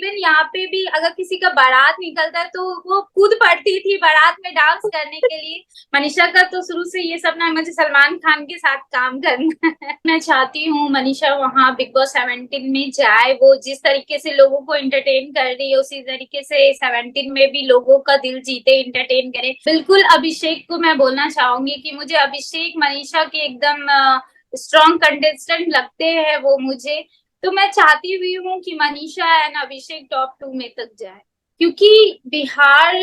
Even यहाँ पे भी अगर किसी का बारात निकलता है तो वो कूद पड़ती थी बारात में डांस करने के लिए। मनीषा का तो शुरू से ये सपना है मुझे सलमान खान के साथ काम करना है। मैं चाहती हूँ मनीषा वहाँ बिग बॉस 17 में जाए, वो जिस तरीके से लोगों को एंटरटेन कर रही है उसी तरीके से 17 में भी लोगों का दिल जीते, एंटरटेन करे। बिल्कुल अभिषेक को मैं बोलना चाहूंगी कि मुझे अभिषेक मनीषा के एकदम स्ट्रॉन्ग कंटेस्टेंट लगते हैं वो मुझे। तो मैं चाहती हुई हूँ कि मनीषा एंड अभिषेक टॉप 2 में तक जाए, क्योंकि बिहार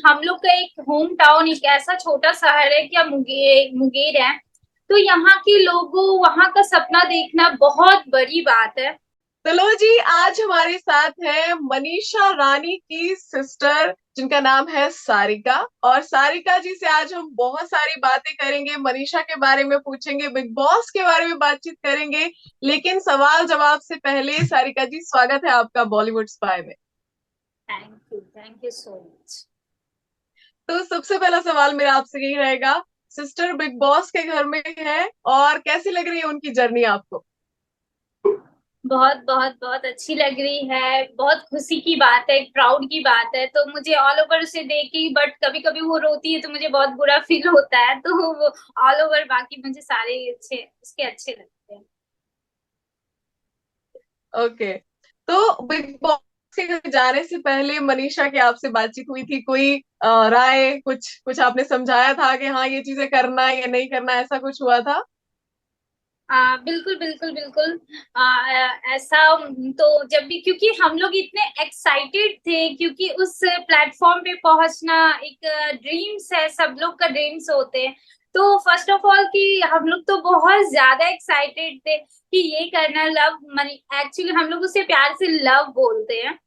हम लोग का एक होम टाउन, एक ऐसा छोटा शहर है क्या मुंगेर है। तो यहाँ के लोगों वहां का सपना देखना बहुत बड़ी बात है। चलो जी, आज हमारे साथ है मनीषा रानी की सिस्टर जिनका नाम है सारिका। और सारिका जी से आज हम बहुत सारी बातें करेंगे, मनीषा के बारे में पूछेंगे, बिग बॉस के बारे में बातचीत करेंगे। लेकिन सवाल जवाब से पहले सारिका जी, स्वागत है आपका बॉलीवुड स्पाई में। Thank you so much. तो सबसे पहला सवाल मेरा आपसे यही रहेगा, सिस्टर बिग बॉस के घर में है और कैसी लग रही है उनकी जर्नी आपको? बहुत बहुत बहुत अच्छी लग रही है, बहुत खुशी की बात है, प्राउड की बात है। तो मुझे ऑल ओवर उसे देख के, बट कभी कभी वो रोती है तो मुझे बहुत बुरा फील होता है। तो वो ऑल ओवर बाकी मुझे सारे अच्छे उसके अच्छे लगते हैं। ओके। तो बिग बॉस के घर जाने से पहले मनीषा की आपसे बातचीत हुई थी? कोई राय, कुछ कुछ आपने समझाया था कि हाँ ये चीजें करना है या नहीं करना, ऐसा कुछ हुआ था? बिल्कुल बिल्कुल बिल्कुल। ऐसा तो जब भी, क्योंकि हम लोग इतने एक्साइटेड थे, क्योंकि उस प्लेटफॉर्म पे पहुंचना एक ड्रीम्स है, सब लोग का ड्रीम्स होते हैं। तो फर्स्ट ऑफ ऑल कि हम लोग तो बहुत ज्यादा एक्साइटेड थे कि ये करना, लव मनी एक्चुअली हम लोग उसे प्यार से लव बोलते हैं।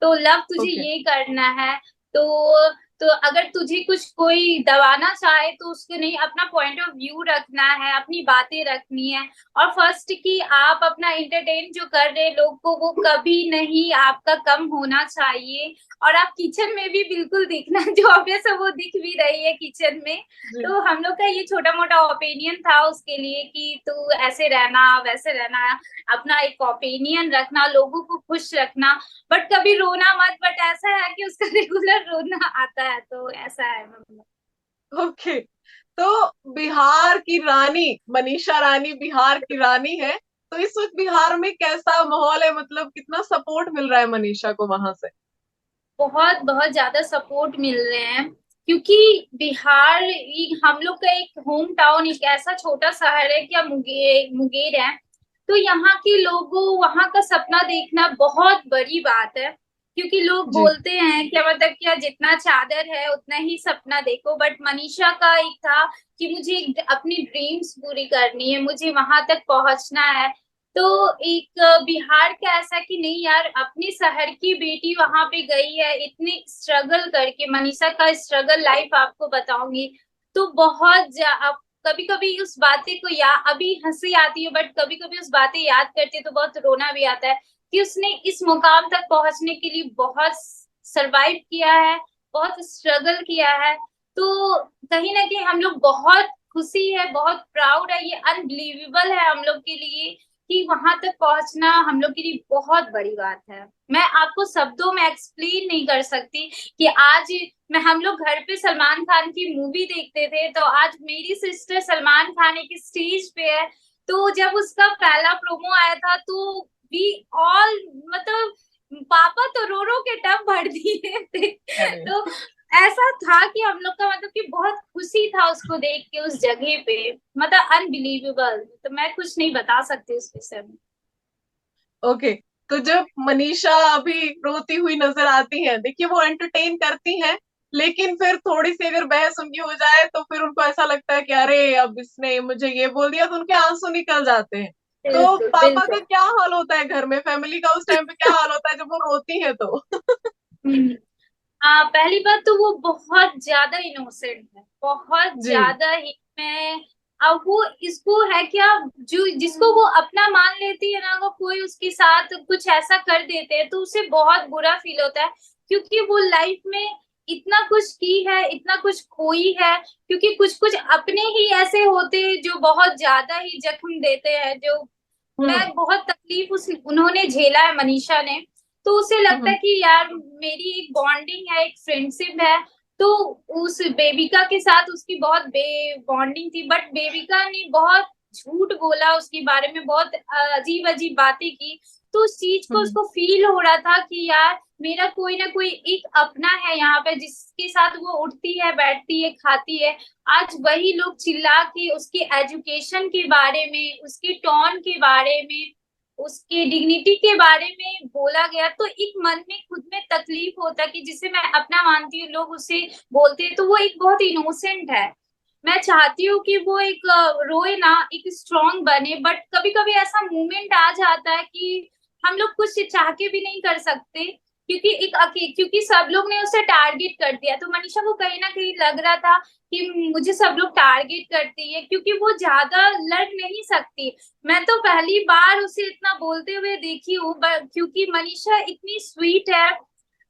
तो लव तुझे ओके। ये करना है। तो तो अगर तुझे कुछ कोई दबाना चाहे तो उसको नहीं, अपना पॉइंट ऑफ व्यू रखना है, अपनी बातें रखनी है। और फर्स्ट कि आप अपना एंटरटेन जो कर रहे लोग को वो कभी नहीं आपका कम होना चाहिए। और आप किचन में भी बिल्कुल दिखना जो ऑब्वियस है वो दिख भी रही है किचन में। जी। तो हम लोग का ये छोटा मोटा ओपिनियन था उसके लिए कि तू ऐसे रहना वैसे रहना, अपना एक ओपिनियन रखना, लोगों को खुश रखना, बट कभी रोना मत। बट ऐसा है कि उसका रेगुलर रोना आता है, तो ऐसा है मतलब। ओके। तो बिहार की रानी, मनीषा रानी बिहार की रानी है। तो इस वक्त बिहार में कैसा माहौल है, मतलब कितना सपोर्ट मिल रहा है मनीषा को वहां से? बहुत बहुत ज्यादा सपोर्ट मिल रहे हैं, क्योंकि बिहार हम लोग का एक होम टाउन, एक ऐसा छोटा शहर है क्या मुंगेर है। तो यहाँ के लोगों वहां का सपना देखना बहुत बड़ी बात है, क्योंकि लोग जी। बोलते हैं क्या मतलब क्या जितना चादर है उतना ही सपना देखो। बट मनीषा का एक था कि मुझे अपनी ड्रीम्स पूरी करनी है, मुझे वहां तक पहुंचना है। तो एक बिहार का ऐसा कि नहीं यार, अपने शहर की बेटी वहां पे गई है इतनी स्ट्रगल करके। मनीषा का स्ट्रगल लाइफ आपको बताऊंगी तो अब कभी कभी उस बातें को या अभी हंसी आती है, बट कभी कभी उस बातें याद करते तो बहुत रोना भी आता है कि उसने इस मुकाम तक पहुंचने के लिए बहुत सरवाइव किया है, बहुत स्ट्रगल किया है। तो कहीं ना कहीं हम लोग बहुत खुशी है, बहुत प्राउड है, ये अनबिलीवेबल है हम लोग के लिए कि वहां तक पहुंचना हम लोग के लिए बहुत बड़ी बात है। मैं आपको शब्दों में एक्सप्लेन नहीं कर सकती कि आज मैं हम लोग घर पे सलमान खान की मूवी देखते थे, तो आज मेरी सिस्टर सलमान खान एक स्टेज पे है। तो जब उसका पहला प्रोमो आया था तो वी ऑल मतलब पापा तो रो रो के टब भर दिए थे। अरे। तो ऐसा था कि हम लोग का मतलब कि बहुत खुशी था उसको देख के उस जगह पे, मतलब अनबिलीवेबल। तो मैं कुछ नहीं बता सकती उस विषय में। ओके। तो जब मनीषा अभी रोती हुई नजर आती है, देखिए वो एंटरटेन करती हैं, लेकिन फिर थोड़ी सी अगर बहस उनकी हो जाए तो फिर उनको ऐसा लगता है कि अरे अब इसने मुझे ये बोल दिया, तो उनके आंसू निकल जाते हैं। तो बिल्कुल पापा का बिल्कुल। क्या हाल होता है घर में, फैमिली का उस टाइम पे क्या हाल होता है जब वो रोती है तो? हम्म। पहली बात तो वो बहुत ज्यादा इनोसेंट है, बहुत जी। ज्यादा ही। मैं अब वो इसको है क्या, जो जिसको वो अपना मान लेती है ना, अगर कोई उसके साथ कुछ ऐसा कर देते हैं तो उसे बहुत बुरा फील होता है, क्योंकि वो लाइफ में इतना कुछ की है, इतना कुछ खोई है। क्योंकि कुछ कुछ अपने ही ऐसे होते हैं जो बहुत ज्यादा ही जख्म देते हैं। जो मैं हम्म। बहुत तकलीफ उस उन्होंने झेला है मनीषा ने, तो उसे लगता है हम्म। कि यार मेरी एक बॉन्डिंग है, एक फ्रेंडशिप है। तो उस बेबिका के साथ उसकी बहुत बे बॉन्डिंग थी, बट बेबिका ने बहुत झूठ बोला उसके बारे में, बहुत अजीब अजीब बातें की। तो उस चीज को हम्म। उसको फील हो रहा था कि यार मेरा कोई ना कोई एक अपना है यहाँ पे, जिसके साथ वो उठती है, बैठती है, खाती है। आज वही लोग चिल्ला के उसके एजुकेशन के बारे में, उसके टोन के बारे में, उसके डिग्निटी के बारे में बोला गया, तो एक मन में खुद में तकलीफ होता कि जिसे मैं अपना मानती हूँ, लोग उसे बोलते हैं, तो वो एक बहुत इनोसेंट है। मैं चाहती हूँ कि वो एक रोए ना, एक स्ट्रांग बने, बट कभी कभी ऐसा मोमेंट आ जाता है कि हम लोग कुछ चाह के भी नहीं कर सकते, क्योंकि सब लोग ने उसे टारगेट कर दिया। तो मनीषा को कहीं ना कहीं लग रहा था कि मुझे सब लोग टारगेट करती है, क्योंकि वो ज्यादा लड़ नहीं सकती। मैं तो पहली बार उसे इतना बोलते हुए देखी हूँ, क्योंकि मनीषा इतनी स्वीट है।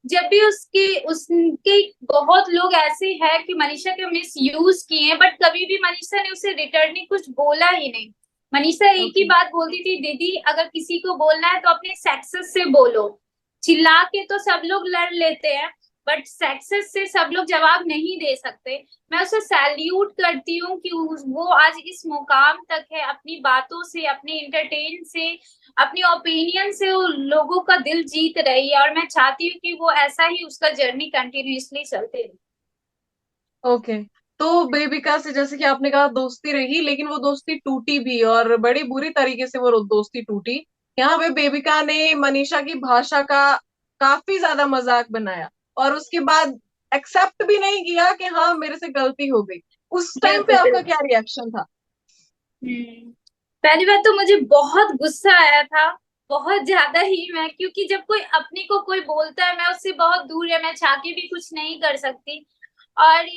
जब भी उसके उसके बहुत लोग ऐसे हैं कि मनीषा के मिस यूज किए हैं, बट कभी भी मनीषा ने उसे रिटर्न कुछ बोला ही नहीं। मनीषा एक ही ओके। बात बोलती थी, दीदी अगर किसी को बोलना है तो अपने सक्सेस से बोलो। चिल्ला के तो सब लोग लड़ लेते हैं, बट सक्सेस से सब लोग जवाब नहीं दे सकते। मैं उसे सैल्यूट करती हूँ कि वो आज इस मुकाम तक है, अपनी बातों से, अपने इंटरटेन से, अपने ओपिनियन से वो लोगों का दिल जीत रही है, और मैं चाहती हूँ कि वो ऐसा ही उसका जर्नी कंटिन्यूअसली चलते रहे। ओके। तो बेबिका से जैसे कि आपने कहा दोस्ती रही, लेकिन वो दोस्ती टूटी भी और बड़ी बुरी तरीके से वो दोस्ती टूटी। यहाँ पे बेबिका ने मनीषा की भाषा का काफी ज्यादा मजाक बनाया, और उसके बाद एक्सेप्ट भी नहीं किया कि हाँ मेरे से गलती हो गई। उस टाइम पे बिल्कुल आपका बिल्कुल। क्या रिएक्शन था? पहली बात तो मुझे बहुत गुस्सा आया था, बहुत ज्यादा ही। मैं, क्योंकि जब कोई अपने को कोई बोलता है, मैं उससे बहुत दूर है, मैं चाह के भी कुछ नहीं कर सकती। और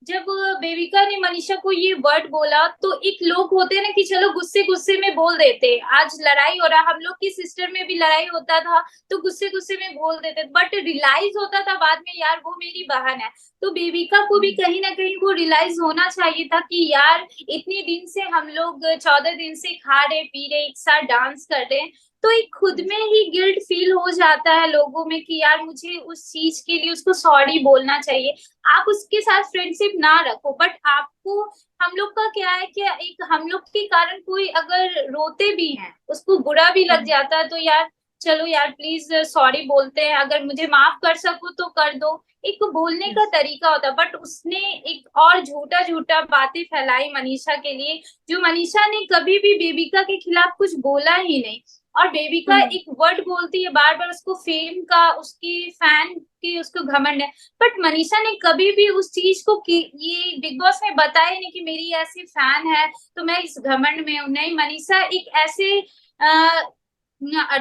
जब बेबिका ने मनीषा को ये वर्ड बोला, तो एक लोग होते हैं ना कि चलो गुस्से गुस्से में बोल देते हैं, आज लड़ाई हो रहा, हम लोग की सिस्टर में भी लड़ाई होता था तो गुस्से गुस्से में बोल देते, बट रियलाइज होता था बाद में यार वो मेरी बहन है। तो बेबिका को भी हम्म। कहीं ना कहीं वो रियलाइज होना चाहिए था कि यार इतने दिन से हम लोग 14 दिन से खा रहे पी रहे एक साथ डांस कर रहे हैं, तो एक खुद Yes. में ही गिल्ट फील हो जाता है लोगों में कि यार मुझे उस चीज के लिए उसको सॉरी बोलना चाहिए। आप उसके साथ फ्रेंडशिप ना रखो, बट आपको, हम लोग का क्या है कि एक हम लोग के कारण कोई अगर रोते भी हैं, उसको बुरा भी लग हम्म। जाता है, तो यार चलो यार प्लीज सॉरी बोलते हैं, अगर मुझे माफ कर सको तो कर दो। एक बोलने का Yes. तरीका होता है, बट उसने एक और झूठा झूठा बातें फैलाई मनीषा के लिए, जो मनीषा ने कभी भी बेबिका के खिलाफ कुछ बोला ही नहीं। और बेबिका हम्म। एक वर्ड बोलती है बार बार, उसको फेम का, उसकी फैन की उसको घमंड है, बट मनीषा ने कभी भी उस चीज को ये बिग बॉस में बताया नहीं कि मेरी ऐसी फैन है तो मैं इस घमंड में हूँ। नहीं, मनीषा एक ऐसे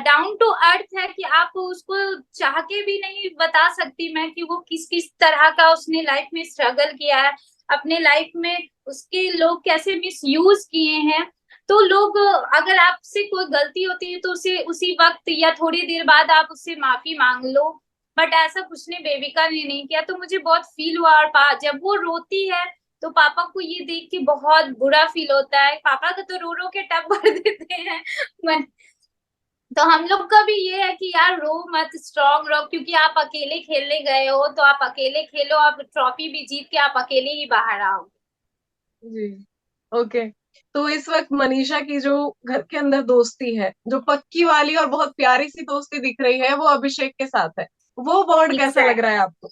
डाउन टू अर्थ है कि आप उसको चाह के भी नहीं बता सकती मैं कि वो किस किस तरह का उसने लाइफ में स्ट्रगल किया है, अपने लाइफ में उसके लोग कैसे मिस यूज किए हैं। तो लोग, अगर आपसे कोई गलती होती है तो उसे उसी वक्त या थोड़ी देर बाद आप उससे माफी मांग लो, बट ऐसा कुछ ने बेबिका ने नहीं किया। तो मुझे बहुत फील हुआ, और जब वो रोती है तो पापा को ये देख के बहुत बुरा फील होता है, पापा का तो रो रो के टप भर देते हैं मन। तो हम लोग का भी ये है कि यार रो मत, स्ट्रांग रहो, क्योंकि आप अकेले खेलने गए हो तो आप अकेले खेलो, आप ट्रॉफी भी जीत के आप अकेले ही बाहर आओ। जी। ओके। तो इस वक्त मनीषा की जो घर के अंदर दोस्ती है, जो पक्की वाली और बहुत प्यारी सी दोस्ती दिख रही है, वो अभिषेक के साथ है। वो बॉन्ड कैसा लग रहा है आपको?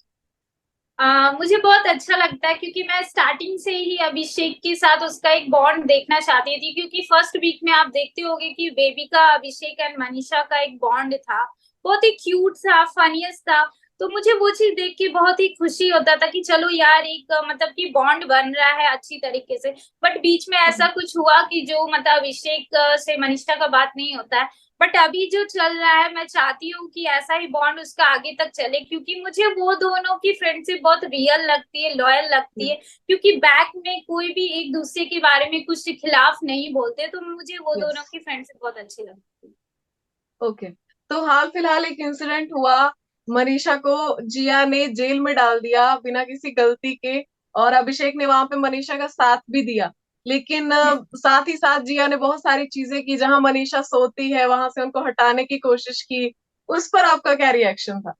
मुझे बहुत अच्छा लगता है, क्योंकि मैं स्टार्टिंग से ही अभिषेक के साथ उसका एक बॉन्ड देखना चाहती थी, क्योंकि फर्स्ट वीक में आप देखते होंगे कि बेबी का, अभिषेक एंड मनीषा का एक बॉन्ड था, बहुत ही क्यूट था, फनीस्ट था। तो मुझे वो चीज देख के बहुत ही खुशी होता था कि चलो यार एक मतलब कि बॉन्ड बन रहा है अच्छी तरीके से। बट बीच में ऐसा हम्म। कुछ हुआ कि जो मतलब अभिषेक से मनीषा का बात नहीं होता है। बट अभी जो चल रहा है, मैं चाहती हूँ कि ऐसा ही बॉन्ड उसका आगे तक चले, क्योंकि मुझे वो दोनों की फ्रेंडशिप बहुत रियल लगती है, लॉयल लगती है। क्योंकि बैक में कोई भी एक दूसरे के बारे में कुछ खिलाफ नहीं बोलते, तो मुझे वो यस। दोनों की फ्रेंडशिप बहुत अच्छी लगती है। ओके। तो हाल फिलहाल एक इंसिडेंट हुआ, मनीषा को जिया ने जेल में डाल दिया बिना किसी गलती के, और अभिषेक ने वहां पे मनीषा का साथ भी दिया। लेकिन साथ ही साथ जिया ने बहुत सारी चीजें की, जहां मनीषा सोती है वहां से उनको हटाने की कोशिश की। उस पर आपका क्या रिएक्शन था?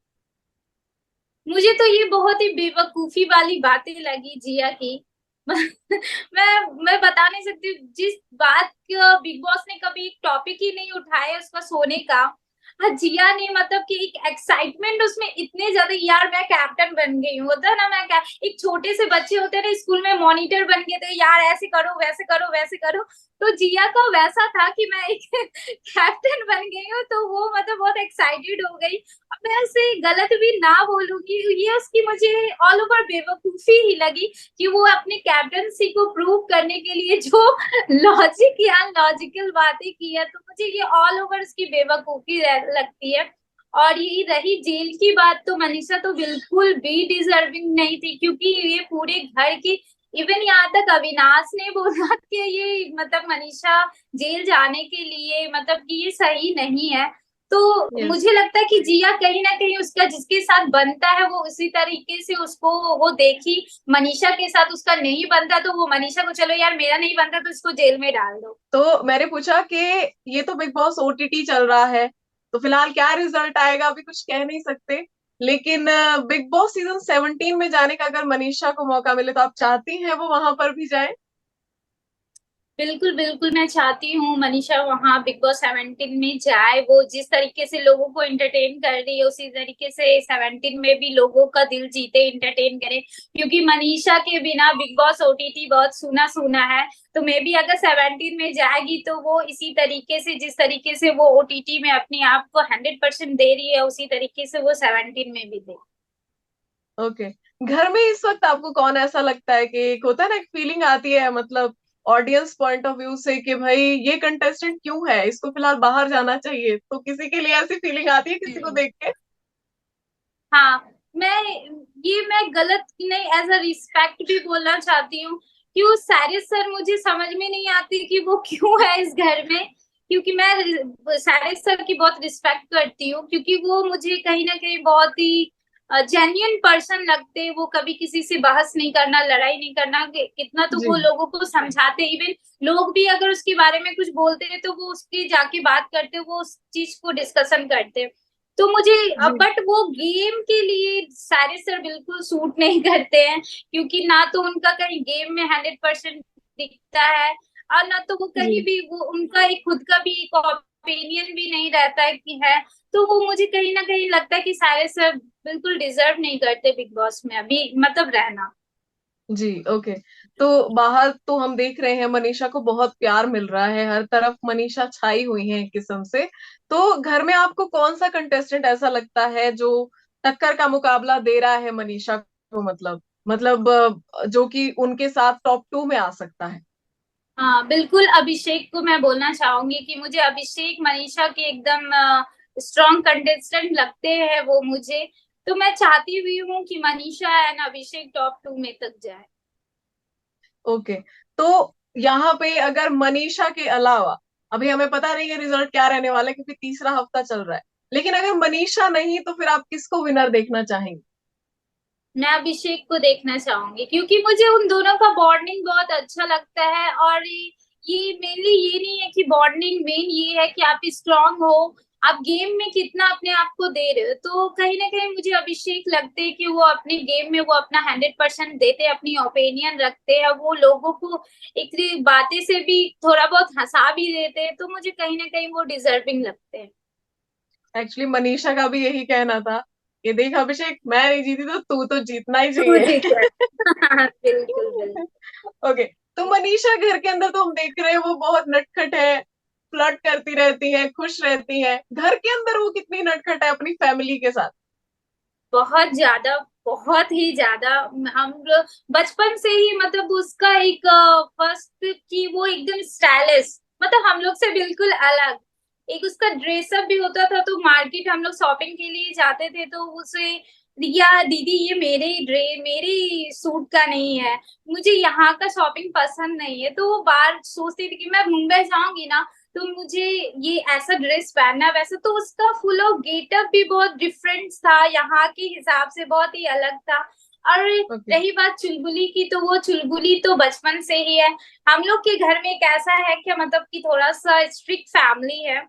मुझे तो ये बहुत ही बेवकूफी वाली बातें लगी जिया की। मैं बता नहीं सकती जिस बात का बिग बॉस ने कभी एक टॉपिक ही नहीं उठाया उसका सोने का। हाँ, जिया ने मतलब कि एक एक्साइटमेंट उसमें इतने ज्यादा, यार मैं कैप्टन बन गई हूँ, होता है ना, मैं क्या, एक छोटे से बच्चे होते हैं ना स्कूल में मॉनिटर बन गए थे, यार ऐसे करो वैसे करो वैसे करो। तो जिया का वैसा था कि मैं एक कैप्टन बन गई हूँ, तो वो मतलब बहुत एक्साइटेड हो गई। अब मैं उसे गलत भी ना बोलूंगी, ये उसकी मुझे ऑल ओवर बेवकूफी ही लगी कि वो अपने कैप्टनसी को प्रूव करने के लिए जो लॉजिक या लॉजिकल बातें की है, तो मुझे ये ऑल ओवर उसकी बेवकूफी लगती है। और ये रही जेल की बात, तो मनीषा तो बिल्कुल भी डिजर्विंग नहीं थी, क्योंकि ये पूरे घर की, इवन यहाँ तक अविनाश ने बोला कि ये मतलब मनीषा जेल जाने के लिए मतलब कि ये सही नहीं है। तो यस। मुझे लगता है कि जिया कहीं ना कहीं उसका जिसके साथ बनता है वो उसी तरीके से उसको वो देखी। मनीषा के साथ उसका नहीं बनता तो वो मनीषा को, चलो यार मेरा नहीं बनता तो इसको जेल में डाल दो। तो मैंने पूछा कि ये तो बिग बॉस ओटीटी चल रहा है, तो फिलहाल क्या रिजल्ट आएगा अभी कुछ कह नहीं सकते, लेकिन बिग बॉस सीजन 17 में जाने का अगर मनीषा को मौका मिले तो आप चाहती हैं वो वहां पर भी जाए? बिल्कुल बिल्कुल, मैं चाहती हूँ मनीषा वहां बिग बॉस 17 में जाए। वो जिस तरीके से लोगों को एंटरटेन कर रही है उसी तरीके से 17 में भी लोगों का दिल जीते, एंटरटेन करे। क्योंकि मनीषा के बिना बिग बॉस ओटीटी बहुत सुना सुना है। तो मे भी अगर 17 में जाएगी तो वो इसी तरीके से, जिस तरीके से वो ओटीटी में अपने आप को 100% दे रही है, उसी तरीके से वो 17 में भी दे। ओके। घर में इस वक्त आपको कौन ऐसा लगता है कि एक होता है ना, एक फीलिंग आती है मतलब ऑडियंस पॉइंट ऑफ व्यू से कि भाई ये कंटेस्टेंट क्यों है, इसको फिलहाल बाहर जाना चाहिए, तो किसी के लिए ऐसी फीलिंग आती है किसी को हम्म। देख के? हाँ, मैं मैं गलत नहीं, एज अ रिस्पेक्ट भी बोलना चाहती हूँ कि वो सारे सर मुझे समझ में नहीं आती कि वो क्यों है इस घर में। क्योंकि मैं सारे सर की बहुत रिस्पेक्ट करती हूँ, क्योंकि वो मुझे कहीं ना कहीं बहुत ही जेन्युइन पर्सन लगते हैं। वो कभी किसी से बहस नहीं करना, लड़ाई नहीं करना, कितना तो जी। वो लोगों को समझाते। इवन लोग भी अगर उसके बारे में कुछ बोलते हैं तो वो उसकी जाके बात करते, वो उस चीज को डिस्कशन करते। तो मुझे, जी। बट वो गेम के लिए सारे सर बिल्कुल सूट नहीं करते हैं, क्योंकि ना तो उनका कहीं गेम में 100% दिखता है, और ना तो वो कहीं जी। भी वो उनका एक खुद का भी एक ओपिनियन भी नहीं रहता है कि है। तो वो मुझे कहीं ना कहीं लगता है कि सारे सर बिल्कुल डिजर्व नहीं करते बिग बॉस में अभी मतलब रहना। जी। ओके। तो बाहर तो हम देख रहे हैं मनीषा को बहुत प्यार मिल रहा है, हर तरफ मनीषा छाई हुई है एक किस्म से। तो घर में आपको कौन सा कंटेस्टेंट ऐसा लगता है जो टक्कर का मुकाबला दे रहा है मनीषा को, मतलब जो कि उनके साथ टॉप 2 में आ सकता है? हाँ बिल्कुल, अभिषेक को मैं बोलना चाहूंगी कि मुझे अभिषेक मनीषा के एकदम स्ट्रॉन्ग कंटेस्टेंट लगते हैं वो मुझे। तो मैं चाहती हुई हूँ कि मनीषा एंड अभिषेक टॉप 2 में तक जाए। ओके। तो यहाँ पे अगर मनीषा के अलावा, अभी हमें पता नहीं है रिजल्ट क्या रहने वाला है क्योंकि तीसरा हफ्ता चल रहा है, लेकिन अगर मनीषा नहीं तो फिर आप किसको विनर देखना चाहेंगे? मैं अभिषेक को देखना चाहूंगी, क्योंकि मुझे उन दोनों का बॉन्डिंग बहुत अच्छा लगता है। और ये मेनली ये नहीं है कि बॉन्डिंग, मेन ये है कि आप स्ट्रांग हो, आप गेम में कितना अपने आप को दे रहे हो। तो कहीं ना कहीं मुझे अभिषेक लगते हैं कि वो अपने गेम में वो अपना 100% देते हैं, अपनी ओपिनियन रखते हैं, वो लोगों को एक बातें से भी थोड़ा बहुत हंसा भी देते हैं। तो मुझे कहीं ना कहीं वो डिजर्विंग लगते हैं। एक्चुअली मनीषा का भी यही कहना था कि देख अभिषेक, मैं नहीं जीती तो तू तो जीतना ही तो चाहिए। ठीक है। बिल्कुल बिल्कुल। ओके। तो मनीषा घर के अंदर तो हम देख रहे हैं वो बहुत नटखट है, फ्लर्ट करती रहती है, खुश रहती है, घर के अंदर वो कितनी नटखट है अपनी फैमिली के साथ? बहुत ज्यादा, बहुत ही ज्यादा। हम लोग बचपन से ही मतलब उसका एक फर्स्ट की वो एकदम स्टाइलिश, मतलब हम लोग से बिल्कुल अलग। एक उसका ड्रेसअप भी होता था, तो मार्केट हम लोग शॉपिंग के लिए जाते थे तो उसे, या दीदी ये मेरे सूट का नहीं है, मुझे यहाँ का शॉपिंग पसंद नहीं है। तो वो बार सोचती थी कि मैं मुंबई जाऊंगी ना तो मुझे ये ऐसा ड्रेस पहनना है, वैसे तो उसका फुल ऑफ गेटअप भी बहुत डिफरेंट था, यहाँ के हिसाब से बहुत ही अलग था। और ओके। रही बात चुलबुली की, तो वो चुलबुली तो बचपन से ही है। हम लोग के घर में एक ऐसा है कि मतलब कि थोड़ा सा स्ट्रिक्ट फैमिली है।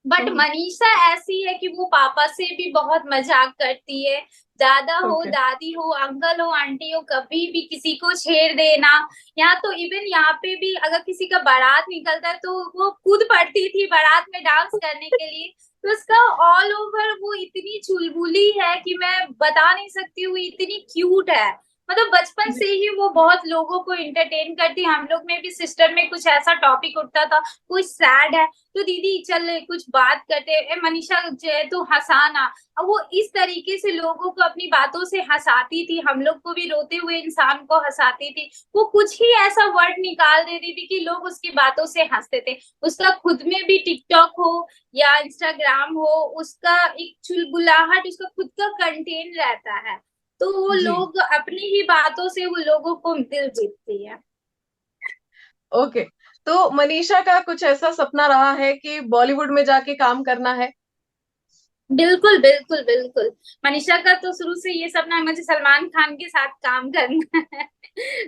बट मनीषा ऐसी है कि वो पापा से भी बहुत मजाक करती है। दादा हो, ओके। दादी हो, अंकल हो, आंटी हो, कभी भी किसी को छेड़ देना। यहाँ तो इवन यहाँ पे भी अगर किसी का बारात निकलता है तो वो खुद पड़ती थी बारात में डांस करने के लिए। तो उसका ऑल ओवर वो इतनी चुलबुली है कि मैं बता नहीं सकती हूँ, इतनी क्यूट है। मतलब बचपन से ही वो बहुत लोगों को इंटरटेन करती। हम लोग में भी सिस्टर में कुछ ऐसा टॉपिक उठता था, कुछ सैड है तो दीदी चल कुछ बात करते, मनीषा तो हंसाना। अब वो इस तरीके से लोगों को अपनी बातों से हंसाती थी, हम लोग को भी रोते हुए इंसान को हंसाती थी। वो कुछ ही ऐसा वर्ड निकाल देती थी कि लोग उसकी बातों से हंसते थे। उसका खुद में भी टिकटॉक हो या इंस्टाग्राम हो, उसका एक चुलबुलाहट, उसका खुद का कंटेंट रहता है। तो वो जी। लोग अपनी ही बातों से वो लोगों को दिल जीतती है। ओके। तो मनीषा का कुछ ऐसा सपना रहा है कि बॉलीवुड में जाके काम करना है? बिल्कुल बिल्कुल बिल्कुल। मनीषा का तो शुरू से ये सपना है मुझे सलमान खान के साथ काम करना है।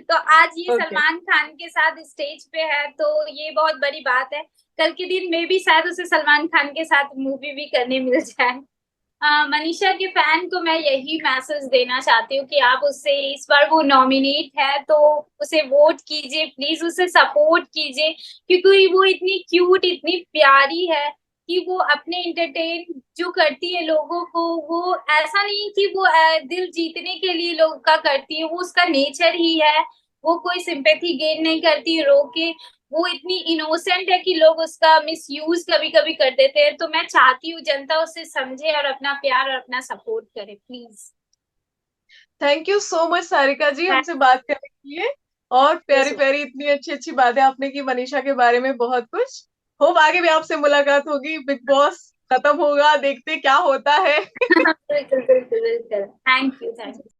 तो आज ये ओके। सलमान खान के साथ स्टेज पे है तो ये बहुत बड़ी बात है। कल के दिन में भी शायद उसे सलमान खान के साथ मूवी भी करने मिल जाए। मनीषा के फैन को मैं यही मैसेज देना चाहती हूँ कि आप उससे, इस बार वो नॉमिनेट है तो उसे वोट कीजिए, प्लीज उसे सपोर्ट कीजिए। क्योंकि वो इतनी क्यूट, इतनी प्यारी है कि वो अपने इंटरटेन जो करती है लोगों को, वो ऐसा नहीं कि वो दिल जीतने के लिए लोगों का करती है, वो उसका नेचर ही है। वो कोई सिंपैथी गेन नहीं करती रो के। वो इतनी इनोसेंट है कि लोग उसका मिस यूज कभी कभी कर देते हैं। तो मैं चाहती हूँ जनता उसे समझे और अपना प्यार और अपना सपोर्ट करे, please. Thank you so much Sarika ji हमसे बात करने के लिए। और थैंक यू प्यारी सो प्यारी इतनी अच्छी अच्छी बातें आपने की मनीषा के बारे में, बहुत कुछ। होप आगे भी आपसे मुलाकात होगी। बिग बॉस खत्म होगा, देखते क्या होता है। मच। बिल्कुल बिल्कुल बिल्कुल, थैंक यू थैंक यू।